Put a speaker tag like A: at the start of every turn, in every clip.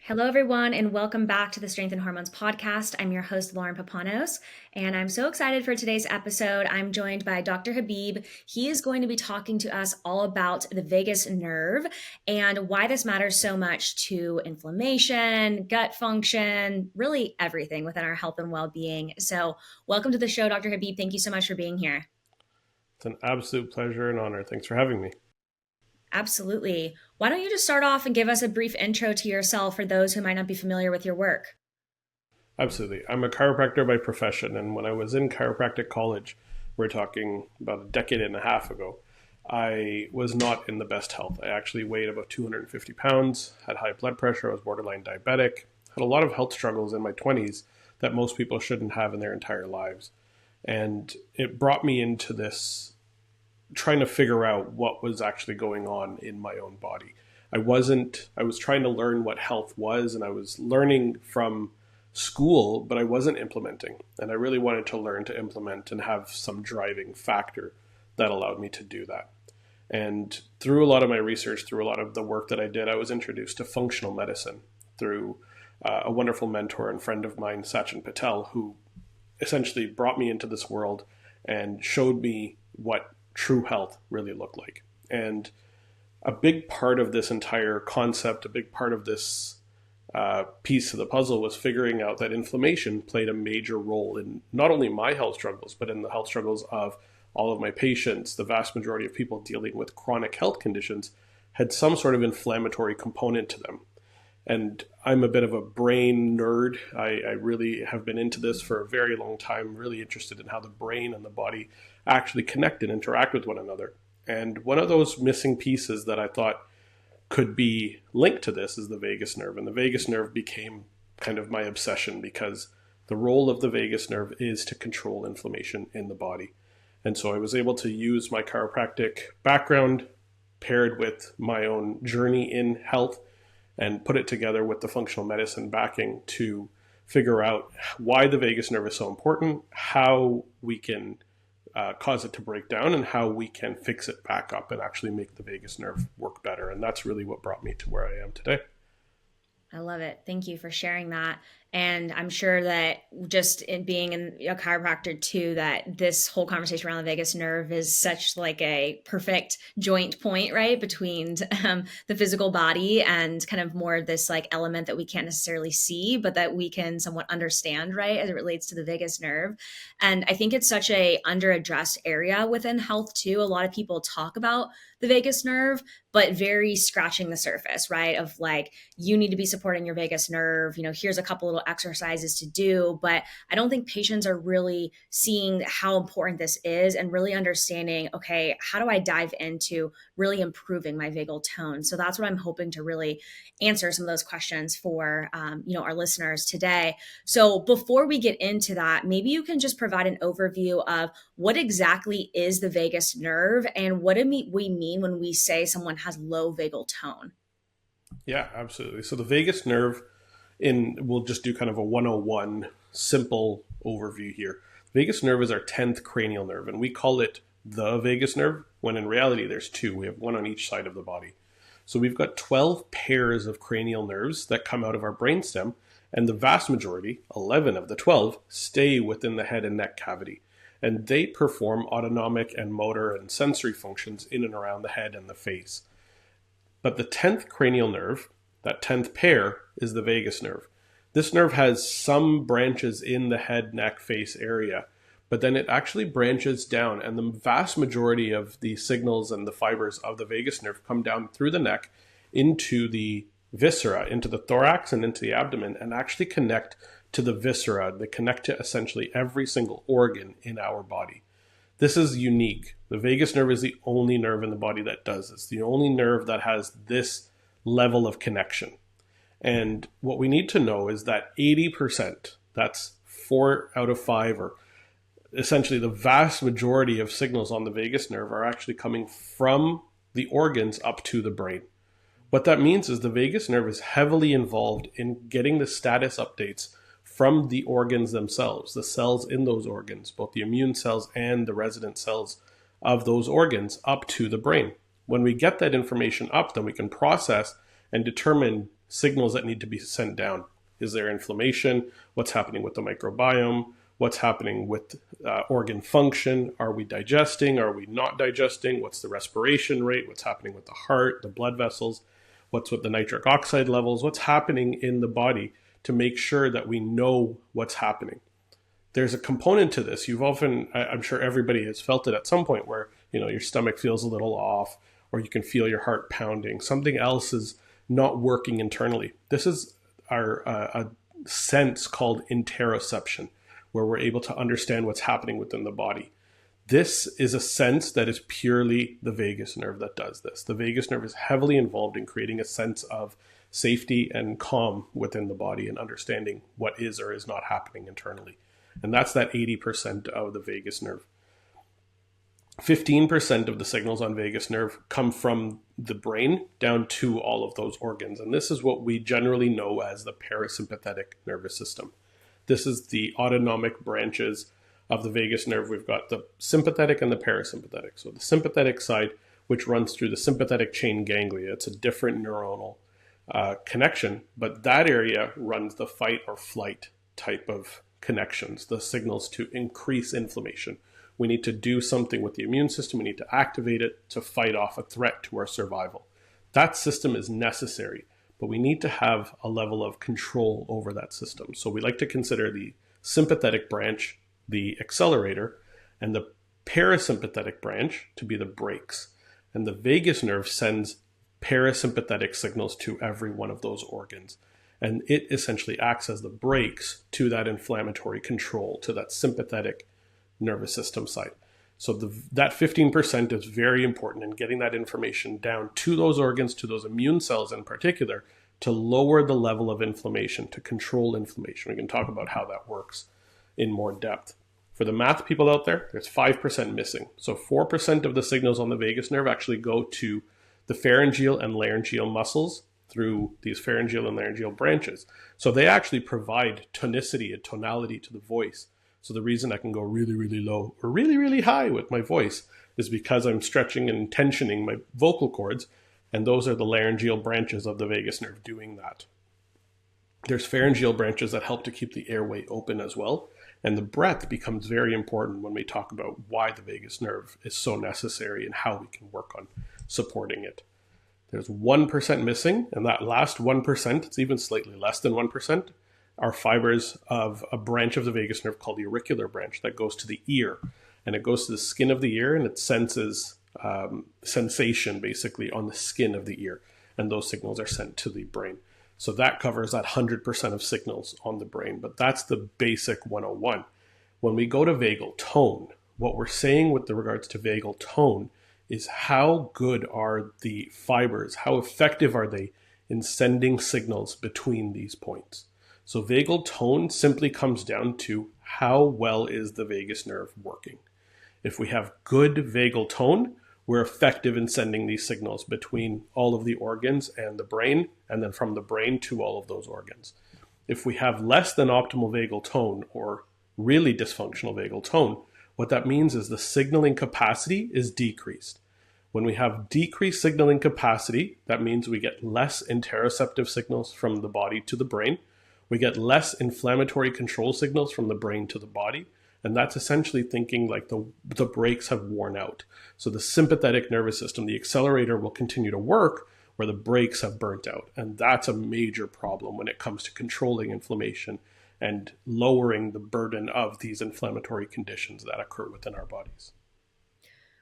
A: Hello, everyone, and welcome back to the Strength and Hormones podcast. I'm your host, Lauren Papanos, and I'm so excited for today's episode. I'm joined by Dr. Habib. He is going to be talking to us all about the vagus nerve and why this matters so much to inflammation, gut function, really everything within our health and well being. So, welcome to the show, Dr. Habib. Thank you so much for being here.
B: It's an absolute pleasure and honor. Thanks for having me.
A: Absolutely. Why don't you just start off and give us a brief intro to yourself for those who might not be familiar with your work?
B: Absolutely. I'm a chiropractor by profession, and when I was in chiropractic college, we're talking about a decade and a half ago, I was not in the best health. I actually weighed about 250 pounds, had high blood pressure, I was borderline diabetic, had a lot of health struggles in my 20s that most people shouldn't have in their entire lives. And it brought me into this trying to figure out what was actually going on in my own body. I was trying to learn what health was, and I was learning from school, but I wasn't implementing. And I really wanted to learn to implement and have some driving factor that allowed me to do that. And through a lot of my research, through a lot of the work that I did, I was introduced to functional medicine through a wonderful mentor and friend of mine, Sachin Patel, who essentially brought me into this world and showed me what true health really looked like. And a big part of this entire concept, a big part of this piece of the puzzle was figuring out that inflammation played a major role in not only my health struggles, but in the health struggles of all of my patients. The vast majority of people dealing with chronic health conditions had some sort of inflammatory component to them. And I'm a bit of a brain nerd. I really have been into this for a very long time, really interested in how the brain and the body actually connect and interact with one another. And one of those missing pieces that I thought could be linked to this is the vagus nerve. And the vagus nerve became kind of my obsession because the role of the vagus nerve is to control inflammation in the body. And so I was able to use my chiropractic background paired with my own journey in health and put it together with the functional medicine backing to figure out why the vagus nerve is so important, how we can cause it to break down, and how we can fix it back up and actually make the vagus nerve work better. And that's really what brought me to where I am today.
A: I love it. Thank you for sharing that. And I'm sure that just in being a chiropractor too, that this whole conversation around the vagus nerve is such like a perfect joint point, right? Between the physical body and kind of more of this like element that we can't necessarily see, but that we can somewhat understand, right? As it relates to the vagus nerve. And I think it's such a underaddressed area within health too. A lot of people talk about the vagus nerve, but very scratching the surface, right? Of like, you need to be supporting your vagus nerve. Here's a couple little exercises to do. But I don't think patients are really seeing how important this is and really understanding, okay, how do I dive into really improving my vagal tone? So that's what I'm hoping to really answer some of those questions for, our listeners today. So before we get into that, maybe you can just provide an overview of what exactly is the vagus nerve and what do we mean when we say someone has low vagal tone.
B: Yeah, absolutely. So the vagus nerve, we'll just do kind of a 101 simple overview here. Vagus nerve is our 10th cranial nerve, and we call it the vagus nerve, when in reality there's two. We have one on each side of the body. So we've got 12 pairs of cranial nerves that come out of our brainstem, and the vast majority, 11 of the 12, stay within the head and neck cavity. And they perform autonomic and motor and sensory functions in and around the head and the face. But the 10th cranial nerve, that 10th pair, is the vagus nerve. This nerve has some branches in the head, neck, face area, but then it actually branches down, and the vast majority of the signals and the fibers of the vagus nerve come down through the neck into the viscera, into the thorax and into the abdomen, and actually connect to the viscera. They connect to essentially every single organ in our body. This is unique. The vagus nerve is the only nerve in the body that does this, the only nerve that has this level of connection. And what we need to know is that 80%, that's 4 out of 5, or essentially the vast majority of signals on the vagus nerve are actually coming from the organs up to the brain. What that means is the vagus nerve is heavily involved in getting the status updates from the organs themselves, the cells in those organs, both the immune cells and the resident cells of those organs up to the brain. When we get that information up, then we can process and determine signals that need to be sent down. Is there inflammation? What's happening with the microbiome? What's happening with organ function? Are we digesting? Are we not digesting? What's the respiration rate? What's happening with the heart, the blood vessels? What's with the nitric oxide levels? What's happening in the body to make sure that we know what's happening? There's a component to this. I'm sure everybody has felt it at some point where, your stomach feels a little off, or you can feel your heart pounding. Something else is not working internally. This is a sense called interoception, where we're able to understand what's happening within the body. This is a sense that is purely the vagus nerve that does this. The vagus nerve is heavily involved in creating a sense of safety and calm within the body and understanding what is or is not happening internally. And that's that 80% of the vagus nerve. 15% of the signals on vagus nerve come from the brain down to all of those organs. And this is what we generally know as the parasympathetic nervous system. This is the autonomic branches of the vagus nerve. We've got the sympathetic and the parasympathetic. So the sympathetic side, which runs through the sympathetic chain ganglia, it's a different neuronal connection, but that area runs the fight or flight type of connections, the signals to increase inflammation. We need to do something with the immune system. We need to activate it to fight off a threat to our survival. That system is necessary, but we need to have a level of control over that system. So we like to consider the sympathetic branch the accelerator, and the parasympathetic branch to be the brakes. And the vagus nerve sends parasympathetic signals to every one of those organs. And it essentially acts as the brakes to that inflammatory control, to that sympathetic nervous system side. So that 15% is very important in getting that information down to those organs, to those immune cells in particular, to lower the level of inflammation, to control inflammation. We can talk about how that works in more depth. For the math people out there, there's 5% missing. So 4% of the signals on the vagus nerve actually go to the pharyngeal and laryngeal muscles through these pharyngeal and laryngeal branches. So they actually provide tonicity and tonality to the voice. So the reason I can go really, really low or really, really high with my voice is because I'm stretching and tensioning my vocal cords, and those are the laryngeal branches of the vagus nerve doing that. There's pharyngeal branches that help to keep the airway open as well. And the breath becomes very important when we talk about why the vagus nerve is so necessary and how we can work on supporting it. There's 1% missing, and that last 1%, it's even slightly less than 1%, are fibers of a branch of the vagus nerve called the auricular branch that goes to the ear. And it goes to the skin of the ear, and it senses sensation basically on the skin of the ear. And those signals are sent to the brain. So that covers that 100% of signals on the brain. But that's the basic 101. When we go to vagal tone, what we're saying with regards to vagal tone is how good are the fibers, how effective are they in sending signals between these points. So vagal tone simply comes down to how well is the vagus nerve working. If we have good vagal tone, we're effective in sending these signals between all of the organs and the brain, and then from the brain to all of those organs. If we have less than optimal vagal tone or really dysfunctional vagal tone, what that means is the signaling capacity is decreased. When we have decreased signaling capacity, that means we get less interoceptive signals from the body to the brain. We get less inflammatory control signals from the brain to the body. And that's essentially thinking like the brakes have worn out. So the sympathetic nervous system, the accelerator, will continue to work where the brakes have burnt out. And that's a major problem when it comes to controlling inflammation and lowering the burden of these inflammatory conditions that occur within our bodies.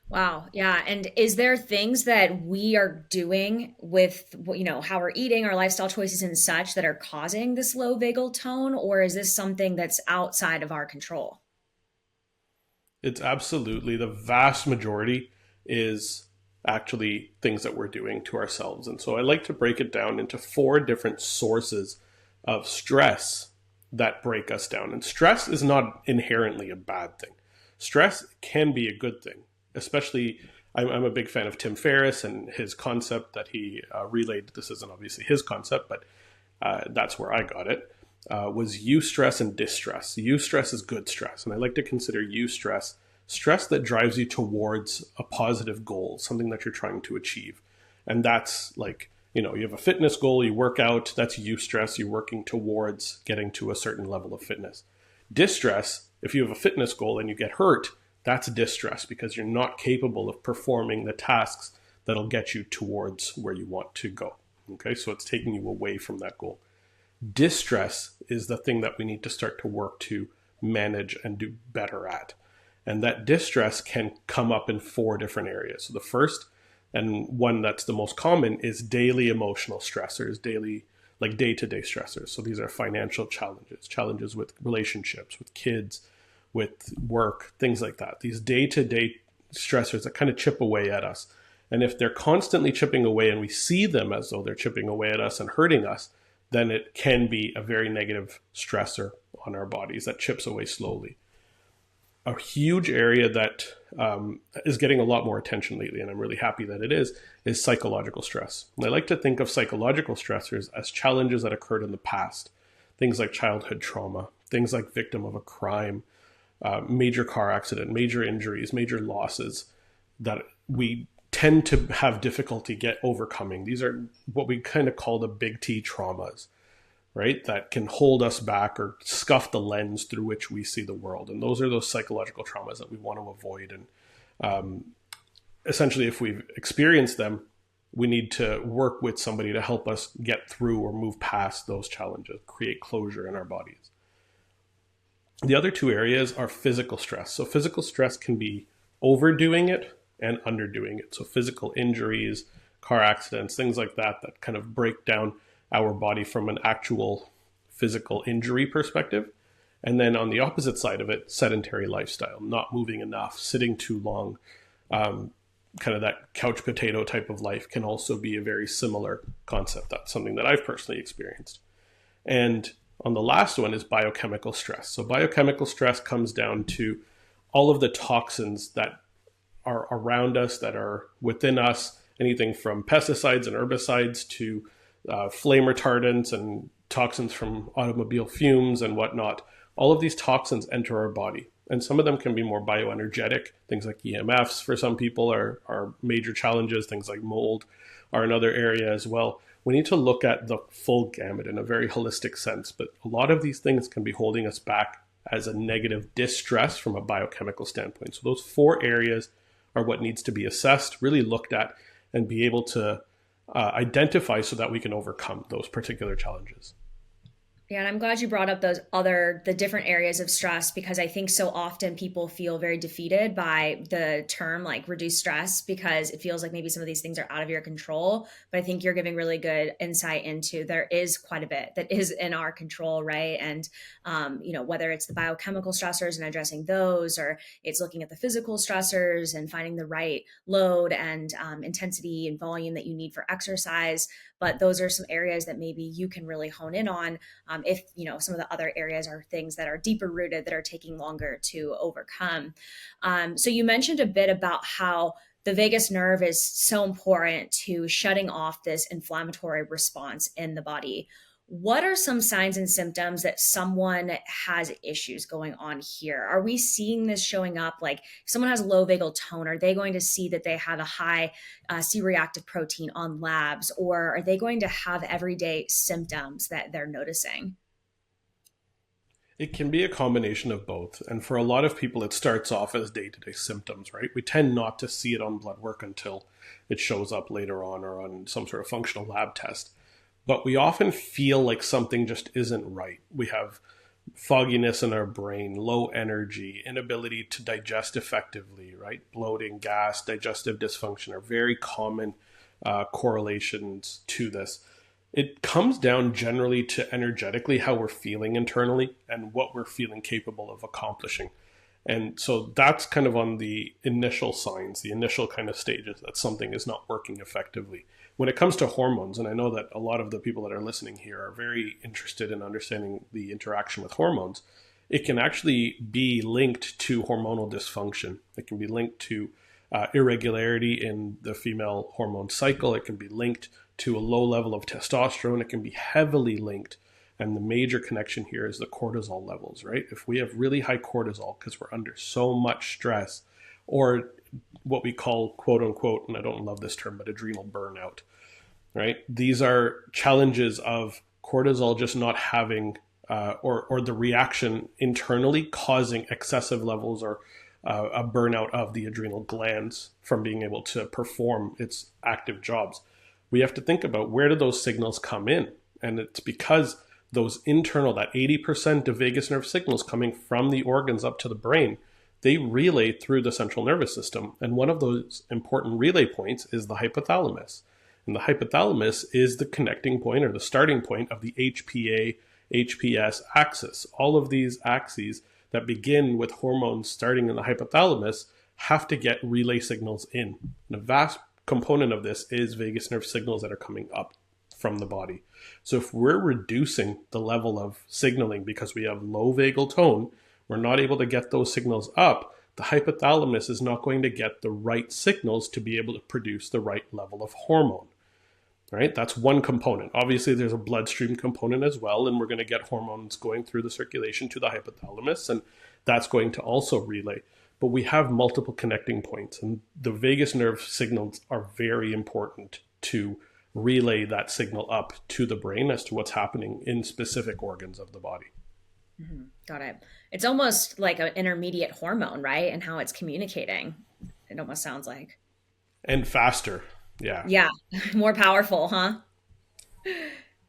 A: Wow. Yeah. And is there things that we are doing with, how we're eating, our lifestyle choices and such that are causing this low vagal tone? Or is this something that's outside of our control?
B: It's absolutely, the vast majority is actually things that we're doing to ourselves. And so I like to break it down into 4 different sources of stress that break us down. And stress is not inherently a bad thing. Stress can be a good thing, especially I'm a big fan of Tim Ferriss and his concept that he relayed. This isn't obviously his concept, but that's where I got it. Was eustress and distress. Eustress is good stress. And I like to consider eustress stress that drives you towards a positive goal, something that you're trying to achieve. And that's like You have a fitness goal, you work out, that's eustress, you're working towards getting to a certain level of fitness. Distress, if you have a fitness goal and you get hurt, that's distress because you're not capable of performing the tasks that'll get you towards where you want to go. Okay, so it's taking you away from that goal. Distress is the thing that we need to start to work to manage and do better at. And that distress can come up in 4 different areas. So the first, and one that's the most common, is daily emotional stressors, like day-to-day stressors. So these are financial challenges with relationships, with kids, with work, things like that. These day-to-day stressors that kind of chip away at us. And if they're constantly chipping away and we see them as though they're chipping away at us and hurting us, then it can be a very negative stressor on our bodies that chips away slowly. A huge area that is getting a lot more attention lately, and I'm really happy that it is psychological stress. And I like to think of psychological stressors as challenges that occurred in the past. Things like childhood trauma, things like victim of a crime, major car accident, major injuries, major losses that we tend to have difficulty overcoming. These are what we kind of call the big T traumas, right? That can hold us back or scuff the lens through which we see the world. And those are those psychological traumas that we want to avoid. And essentially, if we've experienced them, we need to work with somebody to help us get through or move past those challenges, create closure in our bodies. The other 2 areas are physical stress. So physical stress can be overdoing it and underdoing it. So physical injuries, car accidents, things like that kind of break down our body from an actual physical injury perspective. And then on the opposite side of it, sedentary lifestyle, not moving enough, sitting too long, kind of that couch potato type of life can also be a very similar concept. That's something that I've personally experienced. And on the last one is biochemical stress. So biochemical stress comes down to all of the toxins that are around us, that are within us, anything from pesticides and herbicides to flame retardants and toxins from automobile fumes and whatnot. All of these toxins enter our body. And some of them can be more bioenergetic. Things like EMFs for some people are major challenges. Things like mold are another area as well. We need to look at the full gamut in a very holistic sense. But a lot of these things can be holding us back as a negative distress from a biochemical standpoint. So those 4 areas are what needs to be assessed, really looked at, and be able to identify so that we can overcome those particular challenges.
A: Yeah, and I'm glad you brought up the different areas of stress, because I think so often people feel very defeated by the term like reduce stress, because it feels like maybe some of these things are out of your control. But I think you're giving really good insight into there is quite a bit that is in our control, right? And, whether it's the biochemical stressors and addressing those, or it's looking at the physical stressors and finding the right load and intensity and volume that you need for exercise. But those are some areas that maybe you can really hone in on. If some of the other areas are things that are deeper rooted, that are taking longer to overcome. So you mentioned a bit about how the vagus nerve is so important to shutting off this inflammatory response in the body. What are some signs and symptoms that someone has issues going on here? Are we seeing this showing up? Like if someone has low vagal tone, are they going to see that they have a high C-reactive protein on labs, or are they going to have everyday symptoms that they're noticing?
B: It can be a combination of both. And for a lot of people, it starts off as day-to-day symptoms, right? We tend not to see it on blood work until it shows up later on or on some sort of functional lab test. But we often feel like something just isn't right. We have fogginess in our brain, low energy, inability to digest effectively, right? Bloating, gas, digestive dysfunction are very common correlations to this. It comes down generally to energetically how we're feeling internally and what we're feeling capable of accomplishing. And so that's kind of on the initial signs, the initial kind of stages that something is not working effectively. When it comes to hormones, and I know that a lot of the people that are listening here are very interested in understanding the interaction with hormones, it can actually be linked to hormonal dysfunction. It can be linked to irregularity in the female hormone cycle. It can be linked to a low level of testosterone. It can be heavily linked. And the major connection here is the cortisol levels, right? If we have really high cortisol because we're under so much stress, or what we call, quote unquote, and I don't love this term, but adrenal burnout. right? These are challenges of cortisol just not having, or the reaction internally causing excessive levels or a burnout of the adrenal glands from being able to perform its active jobs. We have to think about, where do those signals come in? And it's because those internal, that 80% of vagus nerve signals coming from the organs up to the brain, they relay through the central nervous system. And one of those important relay points is the hypothalamus. And the hypothalamus is the connecting point, or the starting point, of the HPA, HPS axis. All of these axes that begin with hormones starting in the hypothalamus have to get relay signals in. And a vast component of this is vagus nerve signals that are coming up from the body. So if we're reducing the level of signaling because we have low vagal tone, we're not able to get those signals up, the hypothalamus is not going to get the right signals to be able to produce the right level of hormone, right? That's one component. Obviously, there's a bloodstream component as well, and we're going to get hormones going through the circulation to the hypothalamus, and that's going to also relay. But we have multiple connecting points, and the vagus nerve signals are very important to relay that signal up to the brain as to what's happening in specific organs of the body.
A: Mm-hmm. Got it. It's almost like an intermediate hormone, right? And how it's communicating. It almost sounds like.
B: And faster. Yeah.
A: Yeah. More powerful, huh?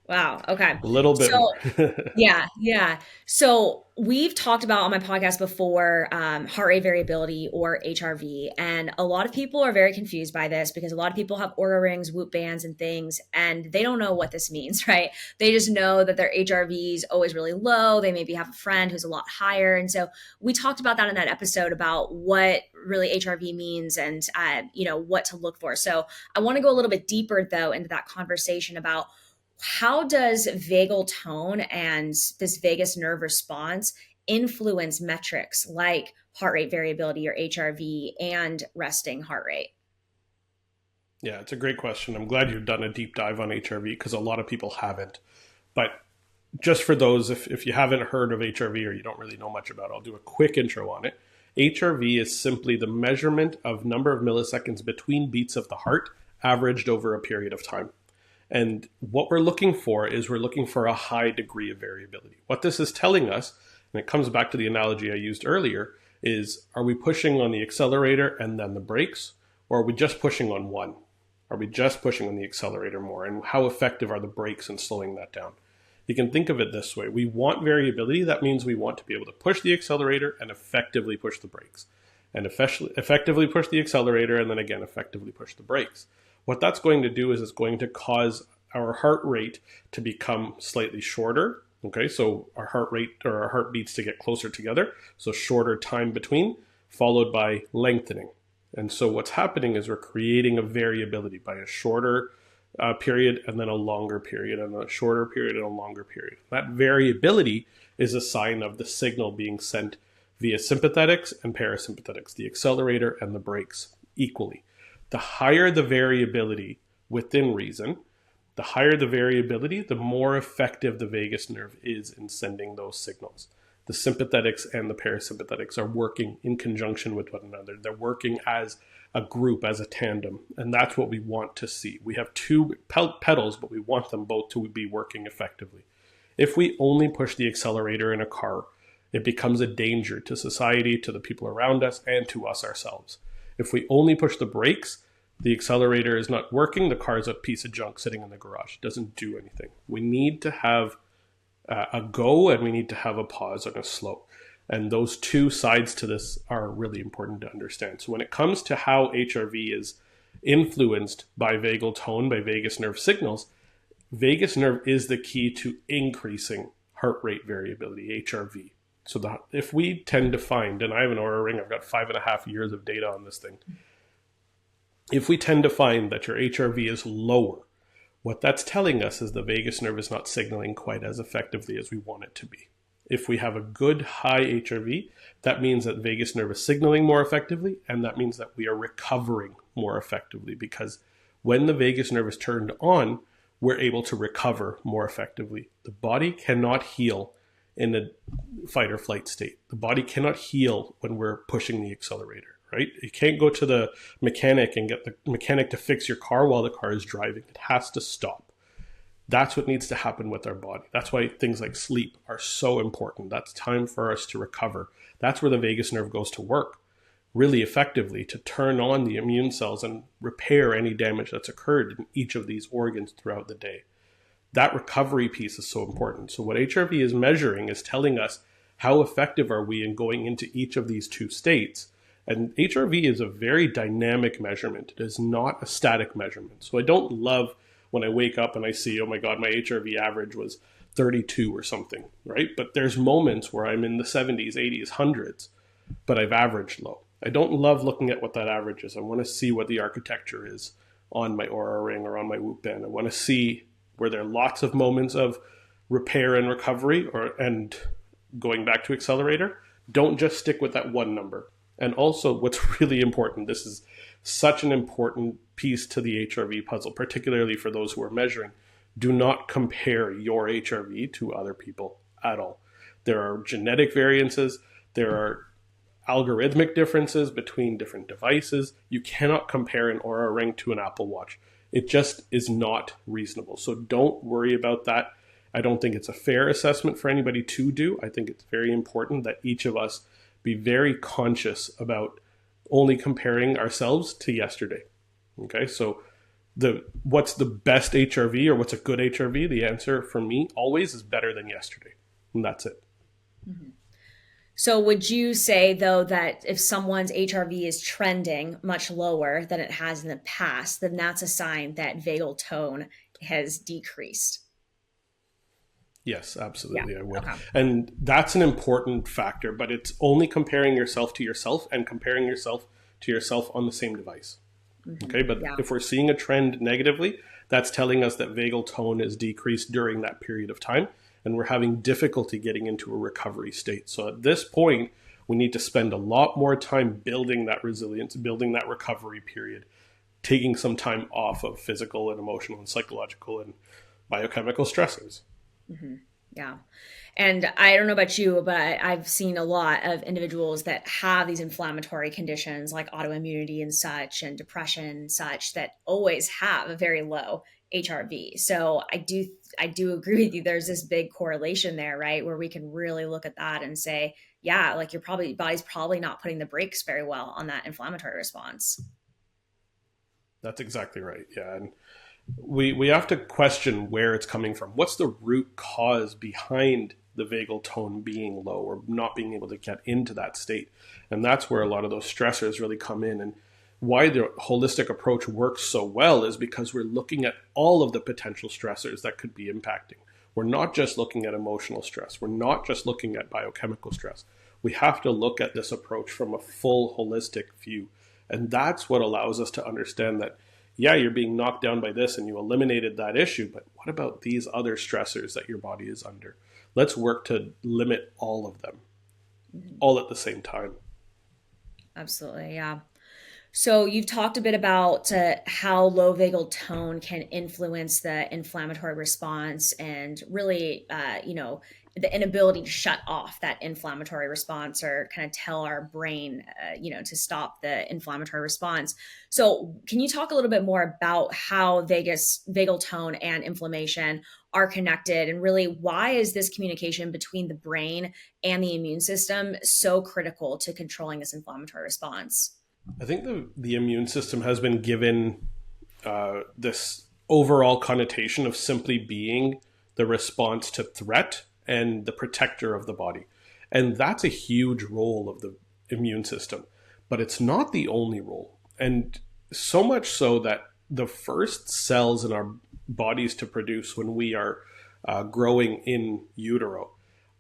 A: Wow. Okay.
B: A little bit
A: So,
B: more.
A: yeah, yeah. So we've talked about on my podcast before heart rate variability, or HRV, and a lot of people are very confused by this because a lot of people have Oura rings, Whoop bands, and things, and they don't know what this means, right? They just know that their HRV is always really low. They maybe have a friend who's a lot higher, and so we talked about that in that episode about what really HRV means and what to look for. So I want to go a little bit deeper though into that conversation about how does vagal tone and this vagus nerve response influence metrics like heart rate variability, or HRV, and resting heart rate?
B: Yeah, it's a great question. I'm glad you've done a deep dive on HRV because a lot of people haven't. But just for those, if you haven't heard of HRV or you don't really know much about it, I'll do a quick intro on it. HRV is simply the measurement of number of milliseconds between beats of the heart averaged over a period of time. And what we're looking for is we're looking for a high degree of variability. What this is telling us, and it comes back to the analogy I used earlier, is are we pushing on the accelerator and then the brakes, or are we just pushing on one? Are we just pushing on the accelerator more? And how effective are the brakes in slowing that down? You can think of it this way. We want variability. That means we want to be able to push the accelerator and effectively push the brakes. And effectively push the accelerator and then again effectively push the brakes. What that's going to do is it's going to cause our heart rate to become slightly shorter. Okay, so our heart rate or our heartbeats to get closer together. So shorter time between, followed by lengthening. And so what's happening is we're creating a variability by a shorter period and then a longer period and a shorter period and a longer period. That variability is a sign of the signal being sent via sympathetics and parasympathetics, the accelerator and the brakes equally. The higher the variability within reason, the higher the variability, the more effective the vagus nerve is in sending those signals. The sympathetics and the parasympathetics are working in conjunction with one another. They're working as a group, as a tandem, and that's what we want to see. We have two pedals, but we want them both to be working effectively. If we only push the accelerator in a car, it becomes a danger to society, to the people around us, and to us ourselves. If we only push the brakes, the accelerator is not working, the car is a piece of junk sitting in the garage. It doesn't do anything. We need to have a go and we need to have a pause and a slow. And those two sides to this are really important to understand. So when it comes to how HRV is influenced by vagal tone, by vagus nerve signals, vagus nerve is the key to increasing heart rate variability, HRV. So if we tend to find, and I have an Oura ring, I've got 5.5 years of data on this thing. If we tend to find that your HRV is lower, what that's telling us is the vagus nerve is not signaling quite as effectively as we want it to be. If we have a good high HRV, that means that vagus nerve is signaling more effectively, and that means that we are recovering more effectively, because when the vagus nerve is turned on, we're able to recover more effectively. The body cannot heal in a fight or flight state. The body cannot heal when we're pushing the accelerator, right? You can't go to the mechanic and get the mechanic to fix your car while the car is driving. It has to stop. That's what needs to happen with our body. That's why things like sleep are so important. That's time for us to recover. That's where the vagus nerve goes to work really effectively, to turn on the immune cells and repair any damage that's occurred in each of these organs throughout the day. That recovery piece is so important. So what HRV is measuring is telling us how effective are we in going into each of these two states. And HRV is a very dynamic measurement. It is not a static measurement. So I don't love when I wake up and I see, oh my God, my HRV average was 32 or something, right? But there's moments where I'm in the 70s, 80s, hundreds, but I've averaged low. I don't love looking at what that average is. I want to see what the architecture is on my Aura ring or on my Whoop band. I want to see where there are lots of moments of repair and recovery and going back to accelerator. Don't just stick with that one number. And also what's really important, this is such an important piece to the HRV puzzle, particularly for those who are measuring. Do not compare your HRV to other people at all. There are genetic variances. There are algorithmic differences between different devices. You cannot compare an Aura ring to an Apple Watch. It just is not reasonable. So don't worry about that. I don't think it's a fair assessment for anybody to do. I think it's very important that each of us be very conscious about only comparing ourselves to yesterday. Okay, so what's the best HRV or what's a good HRV? The answer for me always is better than yesterday. And that's it.
A: Mm-hmm. So would you say, though, that if someone's HRV is trending much lower than it has in the past, then that's a sign that vagal tone has decreased?
B: Yes, absolutely,
A: Yeah.
B: I would.
A: Okay.
B: And that's an important factor, but it's only comparing yourself to yourself and comparing yourself to yourself on the same device.
A: Mm-hmm.
B: Okay, but if we're seeing a trend negatively, that's telling us that vagal tone is decreased during that period of time, and we're having difficulty getting into a recovery state. So at this point, we need to spend a lot more time building that resilience, building that recovery period, taking some time off of physical and emotional and psychological and biochemical stressors.
A: Mm-hmm. Yeah. And I don't know about you, but I've seen a lot of individuals that have these inflammatory conditions like autoimmunity and such, and depression and such, that always have a very low HRV. So I do agree with you. There's this big correlation there, right? Where we can really look at that and say, yeah, like your body's probably not putting the brakes very well on that inflammatory response.
B: That's exactly right. Yeah. And we have to question where it's coming from. What's the root cause behind the vagal tone being low or not being able to get into that state? And that's where a lot of those stressors really come in. And why the holistic approach works so well is because we're looking at all of the potential stressors that could be impacting. We're not just looking at emotional stress. We're not just looking at biochemical stress. We have to look at this approach from a full holistic view. And that's what allows us to understand that, yeah, you're being knocked down by this and you eliminated that issue, but what about these other stressors that your body is under? Let's work to limit all of them, all at the same time.
A: Absolutely. Yeah. So you've talked a bit about how low vagal tone can influence the inflammatory response and really, the inability to shut off that inflammatory response or kind of tell our brain, to stop the inflammatory response. So can you talk a little bit more about how vagal tone and inflammation are connected, and really why is this communication between the brain and the immune system so critical to controlling this inflammatory response?
B: I think the immune system has been given this overall connotation of simply being the response to threat and the protector of the body. And that's a huge role of the immune system, but it's not the only role. And so much so that the first cells in our bodies to produce when we are growing in utero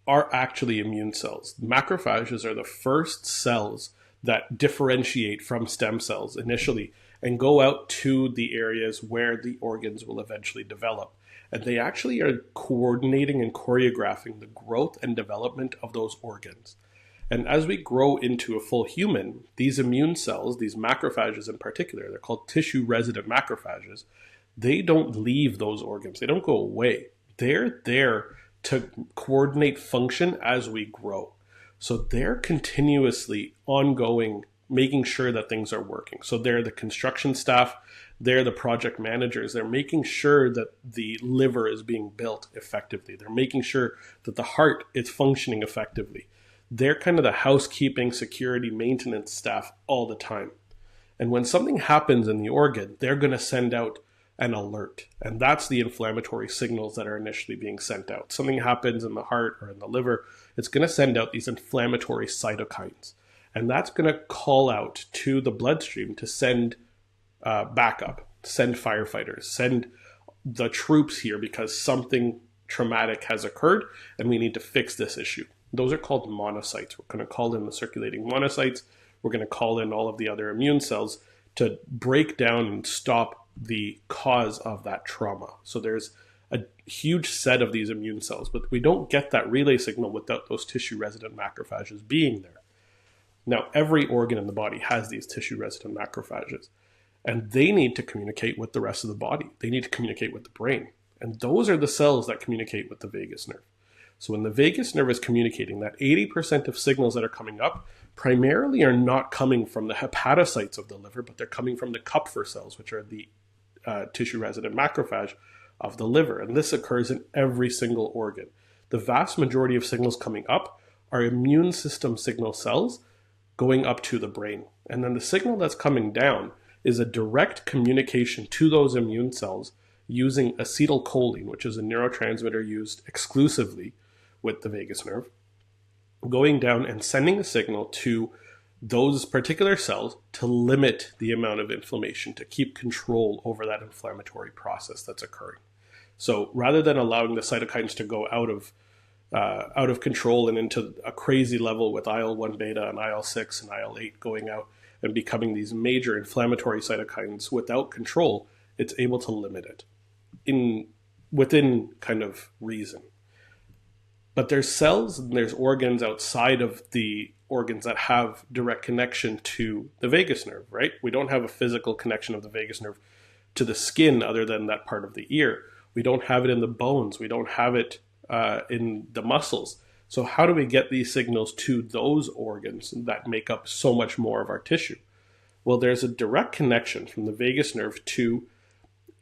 B: are actually immune cells. Macrophages are the first cells that differentiate from stem cells initially and go out to the areas where the organs will eventually develop. And they actually are coordinating and choreographing the growth and development of those organs. And as we grow into a full human, these immune cells, these macrophages in particular, they're called tissue resident macrophages, they don't leave those organs. They don't go away. They're there to coordinate function as we grow. So they're continuously ongoing making sure that things are working. So they're the construction staff, they're the project managers. They're making sure that the liver is being built effectively. They're making sure that the heart is functioning effectively. They're kind of the housekeeping, security, maintenance staff all the time. And when something happens in the organ, they're going to send out an alert. And that's the inflammatory signals that are initially being sent out. Something happens in the heart or in the liver, it's going to send out these inflammatory cytokines. And that's going to call out to the bloodstream to send backup, send firefighters, send the troops here because something traumatic has occurred and we need to fix this issue. Those are called monocytes. We're going to call in the circulating monocytes. We're going to call in all of the other immune cells to break down and stop the cause of that trauma. So there's a huge set of these immune cells, but we don't get that relay signal without those tissue-resident macrophages being there. Now, every organ in the body has these tissue-resident macrophages, and they need to communicate with the rest of the body. They need to communicate with the brain. And those are the cells that communicate with the vagus nerve. So when the vagus nerve is communicating, that 80% of signals that are coming up primarily are not coming from the hepatocytes of the liver, but they're coming from the Kupffer cells, which are the tissue-resident macrophage of the liver. And this occurs in every single organ. The vast majority of signals coming up are immune system signal cells going up to the brain. And then the signal that's coming down is a direct communication to those immune cells using acetylcholine, which is a neurotransmitter used exclusively with the vagus nerve, going down and sending a signal to those particular cells to limit the amount of inflammation, to keep control over that inflammatory process that's occurring. So rather than allowing the cytokines to go out of control and into a crazy level with IL-1 beta and IL-6 and IL-8 going out and becoming these major inflammatory cytokines without control, it's able to limit it within kind of reason. But there's cells and there's organs outside of the organs that have direct connection to the vagus nerve, right? We don't have a physical connection of the vagus nerve to the skin other than that part of the ear. We don't have it in the bones. We don't have it in the muscles. So how do we get these signals to those organs that make up so much more of our tissue? Well, there's a direct connection from the vagus nerve to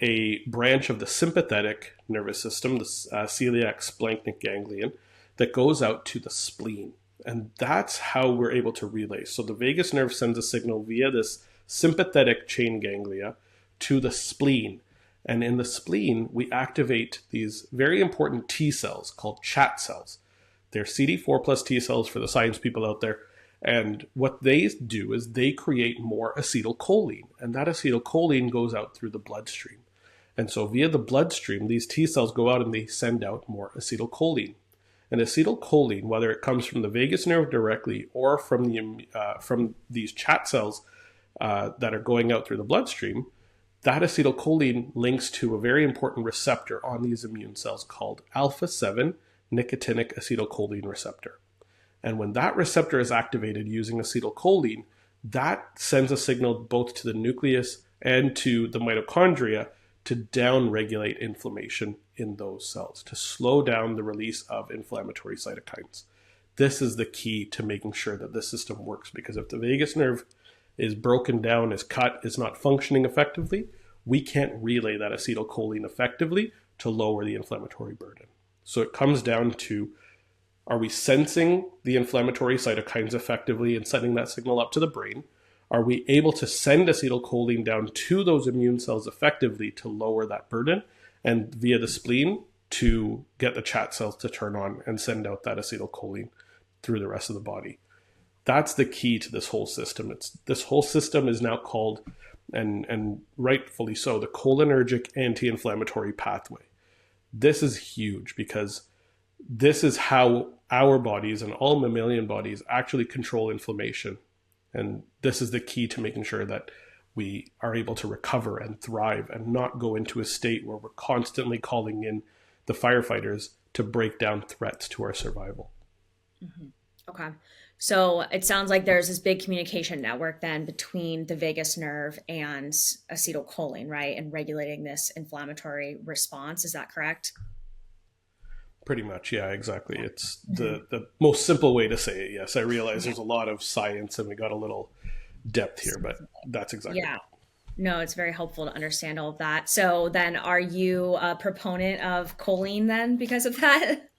B: a branch of the sympathetic nervous system, the celiac splanchnic ganglion, that goes out to the spleen. And that's how we're able to relay. So the vagus nerve sends a signal via this sympathetic chain ganglia to the spleen. And in the spleen, we activate these very important T cells called chat cells. They're CD4 plus T cells for the science people out there. And what they do is they create more acetylcholine. And that acetylcholine goes out through the bloodstream. And so via the bloodstream, these T cells go out and they send out more acetylcholine. And acetylcholine, whether it comes from the vagus nerve directly or from these chat cells that are going out through the bloodstream, that acetylcholine links to a very important receptor on these immune cells called alpha-7 nicotinic acetylcholine receptor. And when that receptor is activated using acetylcholine, that sends a signal both to the nucleus and to the mitochondria to down-regulate inflammation in those cells, to slow down the release of inflammatory cytokines. This is the key to making sure that this system works, because if the vagus nerve is broken down, is cut, is not functioning effectively, we can't relay that acetylcholine effectively to lower the inflammatory burden. So it comes down to, are we sensing the inflammatory cytokines effectively and sending that signal up to the brain? Are we able to send acetylcholine down to those immune cells effectively to lower that burden, and via the spleen to get the chat cells to turn on and send out that acetylcholine through the rest of the body? That's the key to this whole system. This whole system is now called, and rightfully so, the cholinergic anti-inflammatory pathway. This is huge because this is how our bodies and all mammalian bodies actually control inflammation. And this is the key to making sure that we are able to recover and thrive and not go into a state where we're constantly calling in the firefighters to break down threats to our survival.
A: Mm-hmm. Okay. So it sounds like there's this big communication network then between the vagus nerve and acetylcholine, right? And regulating this inflammatory response. Is that correct?
B: Pretty much, yeah, exactly. It's the most simple way to say it, yes. I realize there's a lot of science and we got a little depth here, but that's exactly
A: Yeah.
B: right.
A: No, it's very helpful to understand all of that. So then are you a proponent of choline then because of that?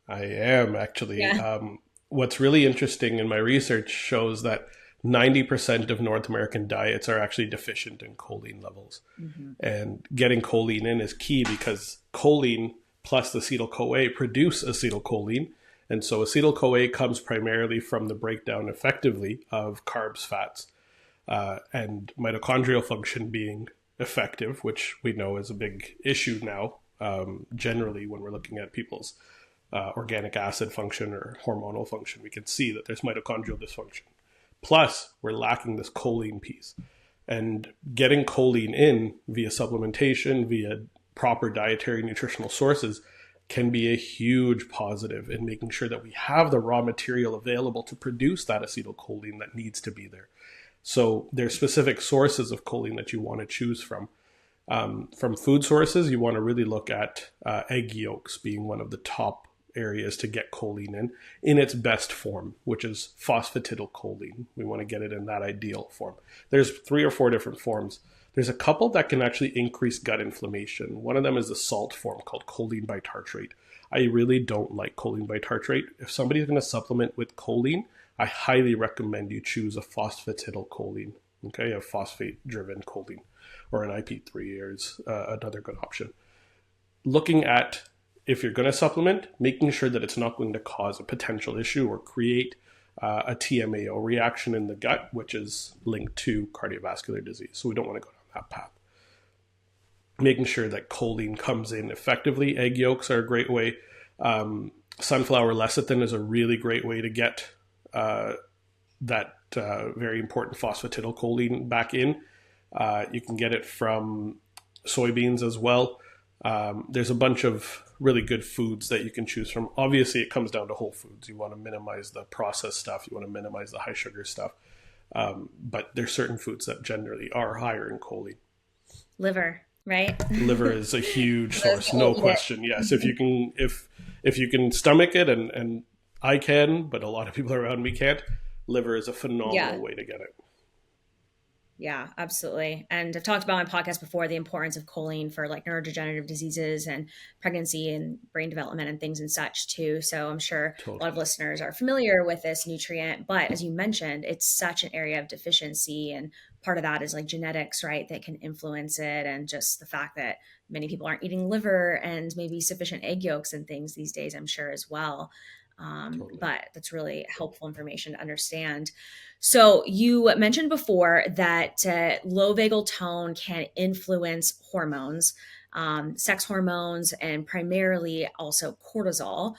B: I am actually.
A: Yeah.
B: What's really interesting in my research shows that 90% of North American diets are actually deficient in choline levels.
A: Hmm.
B: And getting choline in is key because choline plus the acetyl CoA produce acetylcholine. And so acetyl CoA comes primarily from the breakdown effectively of carbs, fats, and mitochondrial function being effective, which we know is a big issue now, generally when we're looking at people's organic acid function or hormonal function. We can see that there's mitochondrial dysfunction. Plus, we're lacking this choline piece. And getting choline in via supplementation, via proper dietary nutritional sources, can be a huge positive in making sure that we have the raw material available to produce that acetylcholine that needs to be there. So there's specific sources of choline that you want to choose from. From food sources, you want to really look at egg yolks being one of the top areas to get choline in its best form, which is phosphatidylcholine. We want to get it in that ideal form. There's 3 or 4 different forms. There's a couple that can actually increase gut inflammation. One of them is the salt form called choline bitartrate. I really don't like choline bitartrate. If somebody's going to supplement with choline, I highly recommend you choose a phosphatidylcholine, okay, a phosphate-driven choline, or an IP3 is another good option. Looking at, if you're going to supplement, making sure that it's not going to cause a potential issue or create a TMAO reaction in the gut, which is linked to cardiovascular disease. So we don't want to go down that path. Making sure that choline comes in effectively. Egg yolks are a great way. Sunflower lecithin is a really great way to get that very important phosphatidylcholine back in. You can get it from soybeans as well. There's a bunch of really good foods that you can choose from. Obviously, it comes down to whole foods. You want to minimize the processed stuff. You want to minimize the high sugar stuff. But there's certain foods that generally are higher in choline.
A: Liver, right?
B: Liver is a huge source,
A: We'll
B: no
A: eat it.
B: question. Yes, if you can stomach it, and I can, but a lot of people around me can't. Liver is a
A: Yeah.
B: phenomenal way to get it.
A: Yeah, absolutely. And I've talked about on my podcast before the importance of choline for like neurodegenerative diseases and pregnancy and brain development and things and such too. So I'm sure a lot of
B: Totally.
A: listeners are familiar with this nutrient, but as you mentioned, it's such an area of deficiency. And part of that is like genetics, right? That can influence it. And just the fact that many people aren't eating liver and maybe sufficient egg yolks and things these days, I'm sure as well.
B: Totally.
A: But that's really helpful information to understand. So you mentioned before that low vagal tone can influence hormones, sex hormones, and primarily also cortisol.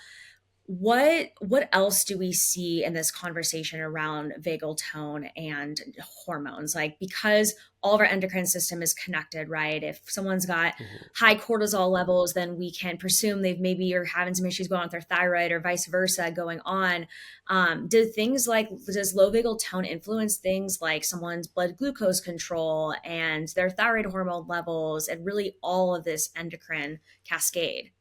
A: What else do we see in this conversation around vagal tone and hormones? Like, because all of our endocrine system is connected, right? If someone's got
B: Mhm.
A: high cortisol levels, then we can presume they've maybe are having some issues going on with their thyroid or vice versa going on. Does low vagal tone influence things like someone's blood glucose control and their thyroid hormone levels and really all of this endocrine cascade?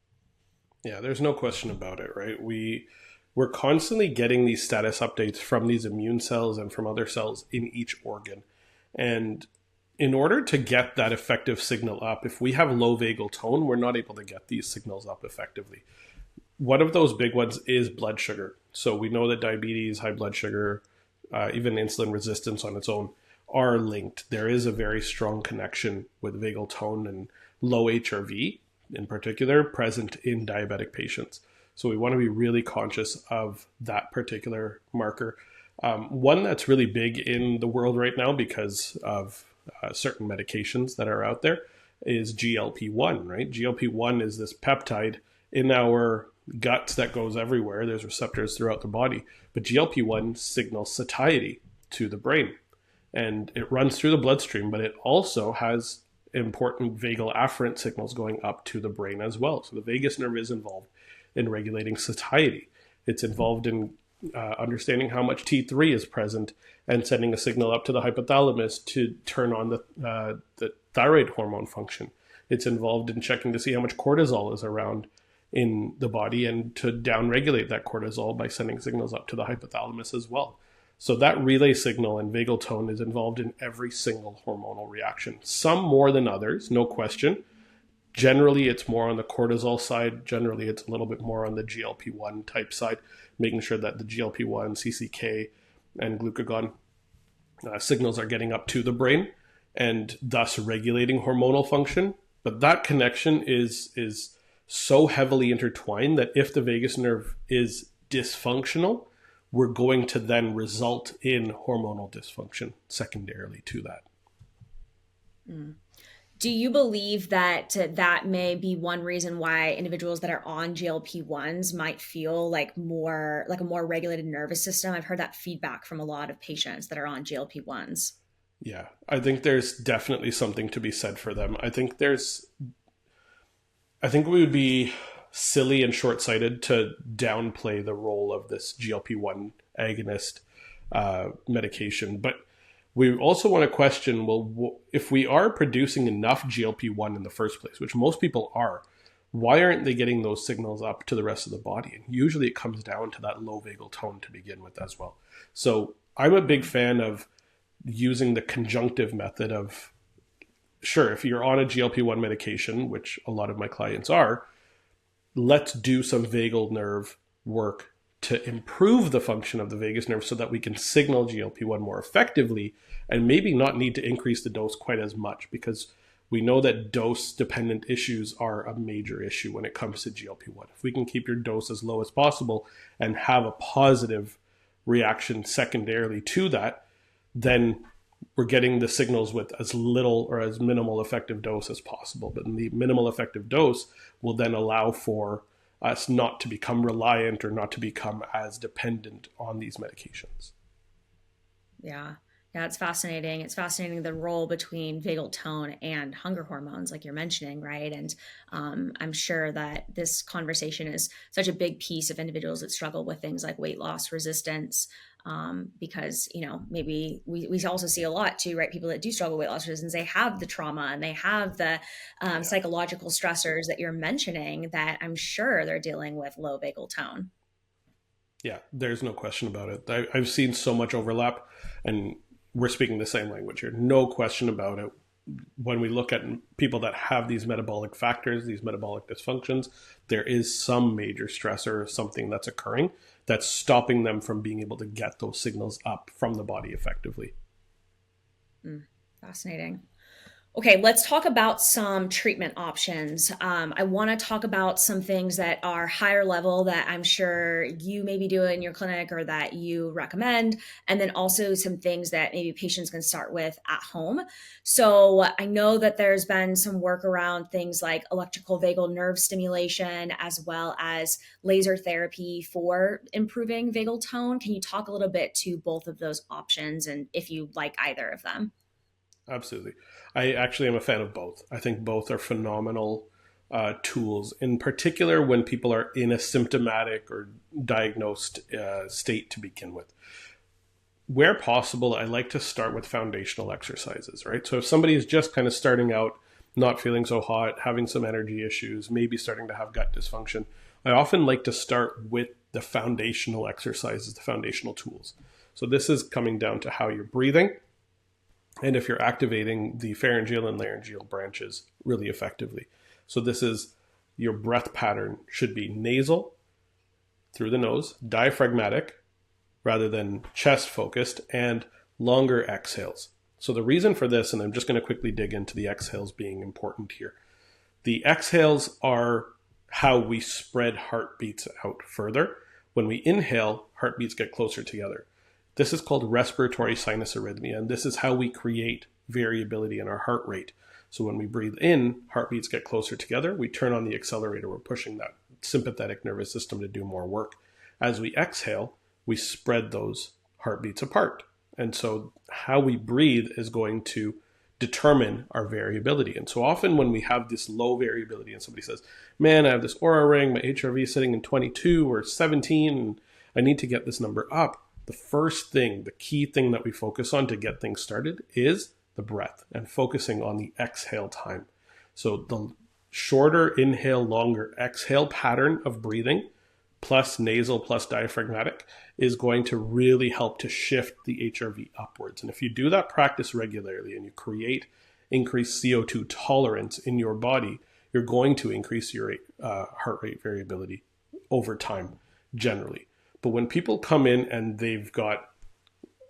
B: Yeah, there's no question about it, right? We're constantly getting these status updates from these immune cells and from other cells in each organ. And in order to get that effective signal up, if we have low vagal tone, we're not able to get these signals up effectively. One of those big ones is blood sugar. So we know that diabetes, high blood sugar, even insulin resistance on its own are linked. There is a very strong connection with vagal tone and low HRV in particular present in diabetic patients. So we want to be really conscious of that particular marker. One that's really big in the world right now because of certain medications that are out there is GLP-1, right? GLP-1 is this peptide in our guts that goes everywhere. There's receptors throughout the body, but GLP-1 signals satiety to the brain, and it runs through the bloodstream, but it also has important vagal afferent signals going up to the brain as well. So the vagus nerve is involved in regulating satiety. It's involved in understanding how much T3 is present and sending a signal up to the hypothalamus to turn on the thyroid hormone function. It's involved in checking to see how much cortisol is around in the body and to downregulate that cortisol by sending signals up to the hypothalamus as well. So that relay signal and vagal tone is involved in every single hormonal reaction, some more than others, no question. Generally, it's more on the cortisol side. Generally, it's a little bit more on the GLP-1 type side, making sure that the GLP-1, CCK, and glucagon signals are getting up to the brain and thus regulating hormonal function. But that connection is so heavily intertwined that if the vagus nerve is dysfunctional, we're going to then result in hormonal dysfunction secondarily to that.
A: Mm. Do you believe that that may be one reason why individuals that are on GLP-1s might feel like a more regulated nervous system? I've heard that feedback from a lot of patients that are on GLP-1s.
B: Yeah, I think there's definitely something to be said for them. I think we would be silly and short-sighted to downplay the role of this GLP-1 agonist medication. But we also want to question, well, if we are producing enough GLP-1 in the first place, which most people are, why aren't they getting those signals up to the rest of the body? And usually it comes down to that low vagal tone to begin with as well. So I'm a big fan of using the conjunctive method of, sure, if you're on a GLP-1 medication, which a lot of my clients are, let's do some vagal nerve work to improve the function of the vagus nerve so that we can signal GLP-1 more effectively and maybe not need to increase the dose quite as much, because we know that dose-dependent issues are a major issue when it comes to GLP-1. If we can keep your dose as low as possible and have a positive reaction secondarily to that, then we're getting the signals with as little or as minimal effective dose as possible. But the minimal effective dose will then allow for us not to become reliant or not to become as dependent on these medications.
A: Yeah. Yeah, it's fascinating. It's fascinating the role between vagal tone and hunger hormones, like you're mentioning, right? And I'm sure that this conversation is such a big piece of individuals that struggle with things like weight loss resistance, because, maybe we also see a lot too, right? People that do struggle with weight loss resistance, they have the trauma and they have the psychological stressors that you're mentioning that I'm sure they're dealing with low vagal tone.
B: Yeah, there's no question about it. I've seen so much overlap, and we're speaking the same language here. No question about it. When we look at people that have these metabolic factors, these metabolic dysfunctions, there is some major stressor or something that's occurring that's stopping them from being able to get those signals up from the body effectively.
A: Fascinating. Okay, let's talk about some treatment options. I want to talk about some things that are higher level that I'm sure you maybe do in your clinic or that you recommend, and then also some things that maybe patients can start with at home. So I know that there's been some work around things like electrical vagal nerve stimulation as well as laser therapy for improving vagal tone. Can you talk a little bit to both of those options and if you like either of them?
B: Absolutely. I actually am a fan of both. I think both are phenomenal tools, in particular when people are in a symptomatic or diagnosed state to begin with. Where possible, I like to start with foundational exercises, right? So if somebody is just kind of starting out, not feeling so hot, having some energy issues, maybe starting to have gut dysfunction, I often like to start with the foundational exercises, the foundational tools. So this is coming down to how you're breathing, and if you're activating the pharyngeal and laryngeal branches really effectively. So this is your breath pattern should be nasal through the nose, diaphragmatic rather than chest focused, and longer exhales. So the reason for this, and I'm just going to quickly dig into the exhales being important here. The exhales are how we spread heartbeats out further. When we inhale, heartbeats get closer together. This is called respiratory sinus arrhythmia, and this is how we create variability in our heart rate. So when we breathe in, heartbeats get closer together. We turn on the accelerator. We're pushing that sympathetic nervous system to do more work. As we exhale, we spread those heartbeats apart. And so how we breathe is going to determine our variability. And so often when we have this low variability and somebody says, man, I have this aura ring, my HRV is sitting in 22 or 17, and I need to get this number up. The first thing, the key thing that we focus on to get things started is the breath and focusing on the exhale time. So the shorter inhale, longer exhale pattern of breathing plus nasal plus diaphragmatic is going to really help to shift the HRV upwards. And if you do that practice regularly and you create increased CO2 tolerance in your body, you're going to increase your heart rate variability over time generally. But when people come in and they've got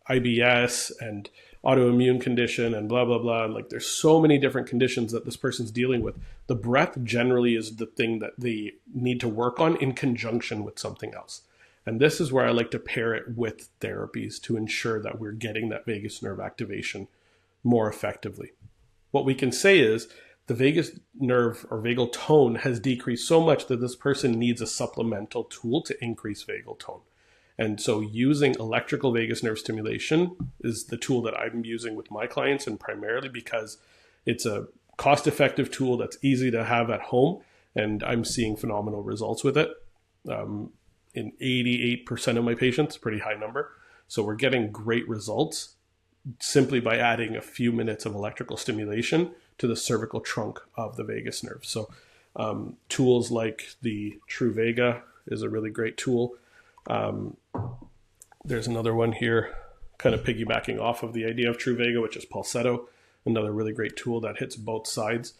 B: IBS and autoimmune condition and blah, blah, blah, and like there's so many different conditions that this person's dealing with, the breath generally is the thing that they need to work on in conjunction with something else. And this is where I like to pair it with therapies to ensure that we're getting that vagus nerve activation more effectively. What we can say is the vagus nerve or vagal tone has decreased so much that this person needs a supplemental tool to increase vagal tone. And so using electrical vagus nerve stimulation is the tool that I'm using with my clients, and primarily because it's a cost-effective tool that's easy to have at home, and I'm seeing phenomenal results with it. In 88% of my patients, pretty high number. So we're getting great results simply by adding a few minutes of electrical stimulation to the cervical trunk of the vagus nerve. So tools like the Truvaga is a really great tool. There's another one here kind of piggybacking off of the idea of Truvaga, which is Pulsetto, another really great tool that hits both sides.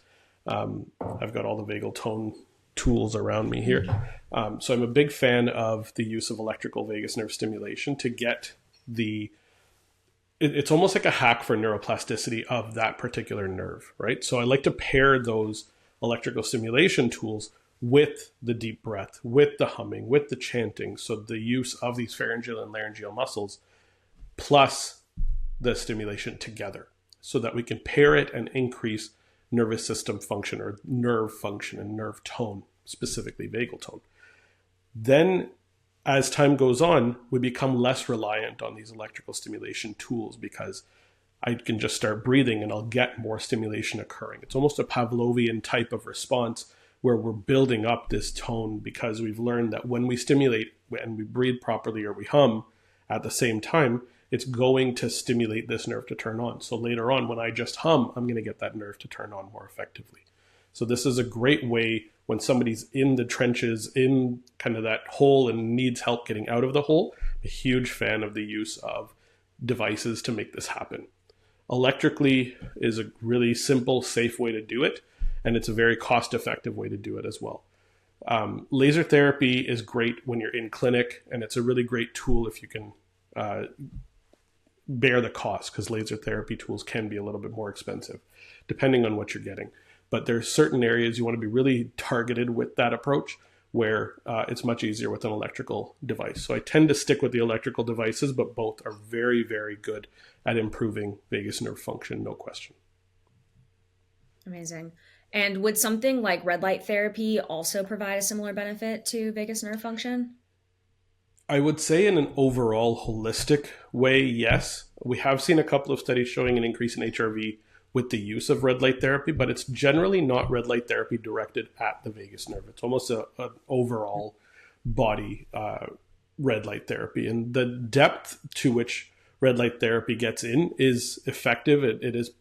B: I've got all the vagal tone tools around me here. So I'm a big fan of the use of electrical vagus nerve stimulation to get it's almost like a hack for neuroplasticity of that particular nerve, right? So I like to pair those electrical stimulation tools with the deep breath, with the humming, with the chanting. So the use of these pharyngeal and laryngeal muscles plus the stimulation together so that we can pair it and increase nervous system function or nerve function and nerve tone, specifically vagal tone. Then as time goes on, we become less reliant on these electrical stimulation tools because I can just start breathing and I'll get more stimulation occurring. It's almost a Pavlovian type of response where we're building up this tone because we've learned that when we stimulate and we breathe properly or we hum at the same time, it's going to stimulate this nerve to turn on. So later on, when I just hum, I'm going to get that nerve to turn on more effectively. So this is a great way when somebody's in the trenches, in kind of that hole and needs help getting out of the hole. I'm a huge fan of the use of devices to make this happen. Electrically is a really simple, safe way to do it, and it's a very cost-effective way to do it as well. Laser therapy is great when you're in clinic, and it's a really great tool if you can bear the cost, because laser therapy tools can be a little bit more expensive, depending on what you're getting. But there's certain areas you want to be really targeted with that approach where it's much easier with an electrical device. So I tend to stick with the electrical devices, but both are very, very good at improving vagus nerve function, no question.
A: Amazing. And would something like red light therapy also provide a similar benefit to vagus nerve function?
B: I would say in an overall holistic way, yes. We have seen a couple of studies showing an increase in HRV with the use of red light therapy, but it's generally not red light therapy directed at the vagus nerve. It's almost an overall body red light therapy. And the depth to which red light therapy gets in is effective. It is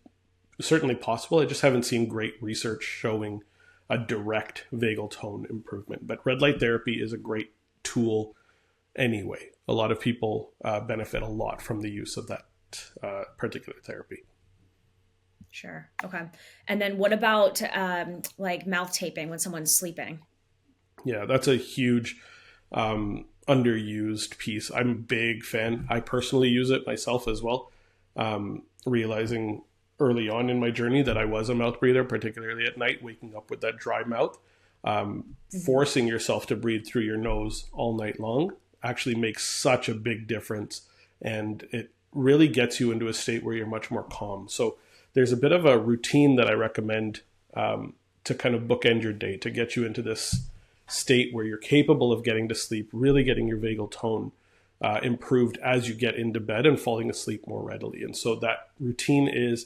B: certainly possible. I just haven't seen great research showing a direct vagal tone improvement. But red light therapy is a great tool anyway. A lot of people benefit a lot from the use of that particular therapy.
A: Sure. Okay. And then what about like mouth taping when someone's sleeping?
B: Yeah, that's a huge underused piece. I'm a big fan. I personally use it myself as well, realizing early on in my journey that I was a mouth breather, particularly at night, waking up with that dry mouth. Forcing yourself to breathe through your nose all night long actually makes such a big difference, and it really gets you into a state where you're much more calm. So there's a bit of a routine that I recommend to kind of bookend your day to get you into this state where you're capable of getting to sleep, really getting your vagal tone improved as you get into bed and falling asleep more readily. And so that routine is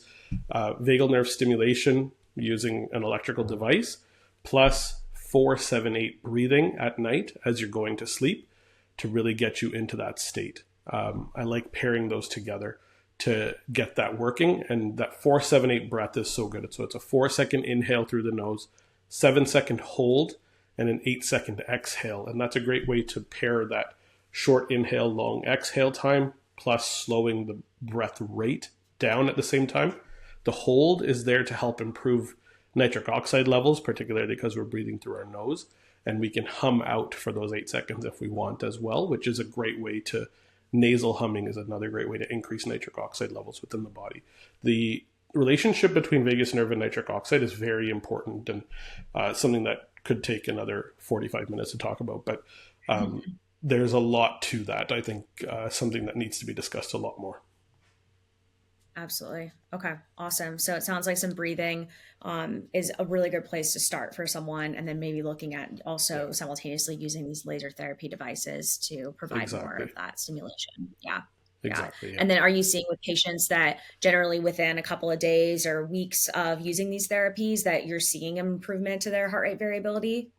B: vagal nerve stimulation using an electrical device plus 4-7-8 breathing at night as you're going to sleep to really get you into that state. I like pairing those together to get that working. And that 4-7-8 breath is so good. So it's a 4-second inhale through the nose, 7-second hold, and an 8-second exhale. And that's a great way to pair that short inhale, long exhale time, plus slowing the breath rate down at the same time. The hold is there to help improve nitric oxide levels, particularly because we're breathing through our nose. And we can hum out for those 8 seconds if we want as well, which is a great way to, nasal humming is another great way to increase nitric oxide levels within the body. The relationship between vagus nerve and nitric oxide is very important, and something that could take another 45 minutes to talk about. But there's a lot to that. I think something that needs to be discussed a lot more.
A: Absolutely. Okay. Awesome. So it sounds like some breathing is a really good place to start for someone. And then maybe looking at also simultaneously using these laser therapy devices to provide more of that stimulation. Yeah.
B: Exactly. Yeah.
A: And then are you seeing with patients that generally within a couple of days or weeks of using these therapies that you're seeing improvement to their heart rate variability?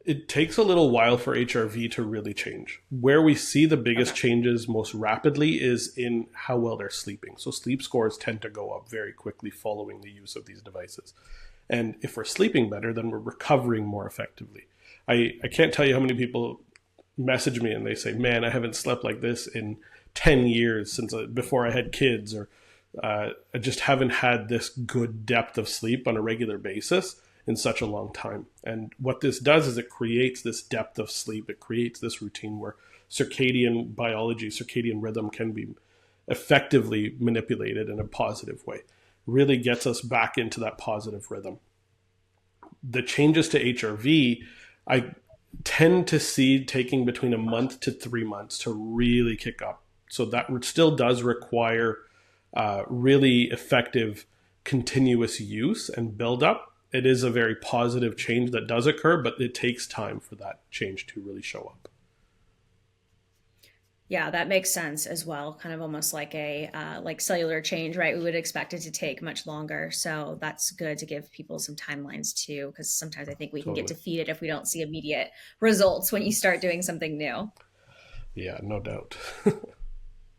B: It takes a little while for HRV to really change. Where we see the biggest changes most rapidly is in how well they're sleeping. So sleep scores tend to go up very quickly following the use of these devices. And if we're sleeping better, then we're recovering more effectively. I can't tell you how many people message me and they say, man, I haven't slept like this in 10 years since before I had kids, or I just haven't had this good depth of sleep on a regular basis in such a long time. And what this does is it creates this depth of sleep. It creates this routine where circadian biology, circadian rhythm can be effectively manipulated in a positive way. Really gets us back into that positive rhythm. The changes to HRV, I tend to see taking between a month to 3 months to really kick up. So that still does require really effective continuous use and build up. It is a very positive change that does occur, but it takes time for that change to really show up.
A: Yeah, that makes sense as well. Kind of almost like a like cellular change, right? We would expect it to take much longer. So that's good to give people some timelines too, because sometimes I think we can get defeated if we don't see immediate results when you start doing something new.
B: Yeah, no doubt.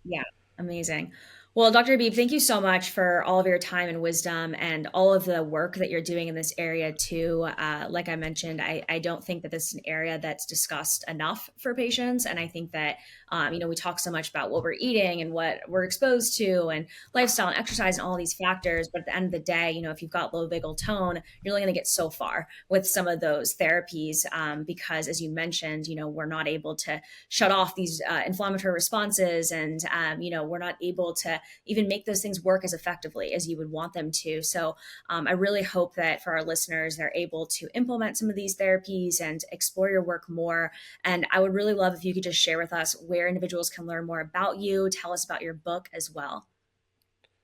A: Yeah, amazing. Well, Dr. Habib, thank you so much for all of your time and wisdom and all of the work that you're doing in this area too. Like I mentioned, I don't think that this is an area that's discussed enough for patients. And I think that, we talk so much about what we're eating and what we're exposed to and lifestyle and exercise and all these factors. But at the end of the day, if you've got low vagal tone, you're only going to get so far with some of those therapies because as you mentioned, we're not able to shut off these inflammatory responses and, we're not able to even make those things work as effectively as you would want them to. So I really hope that for our listeners, they're able to implement some of these therapies and explore your work more. And I would really love if you could just share with us where individuals can learn more about you, tell us about your book as well.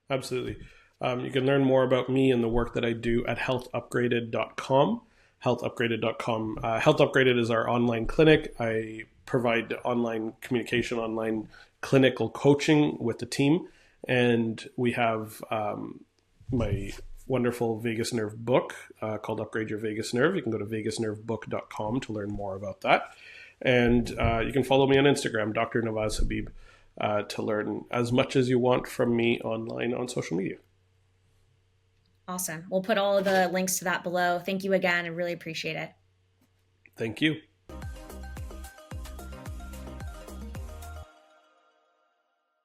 B: Absolutely. You can learn more about me and the work that I do at healthupgraded.com. Healthupgraded.com. Health Upgraded is our online clinic. I provide online communication, online clinical coaching with the team. And we have my wonderful vagus nerve book called Upgrade Your Vagus Nerve. You can go to vagusnervebook.com to learn more about that. And you can follow me on Instagram, Dr. Nawaz Habib, to learn as much as you want from me online on social media.
A: Awesome. We'll put all of the links to that below. Thank you again. I really appreciate it.
B: Thank you.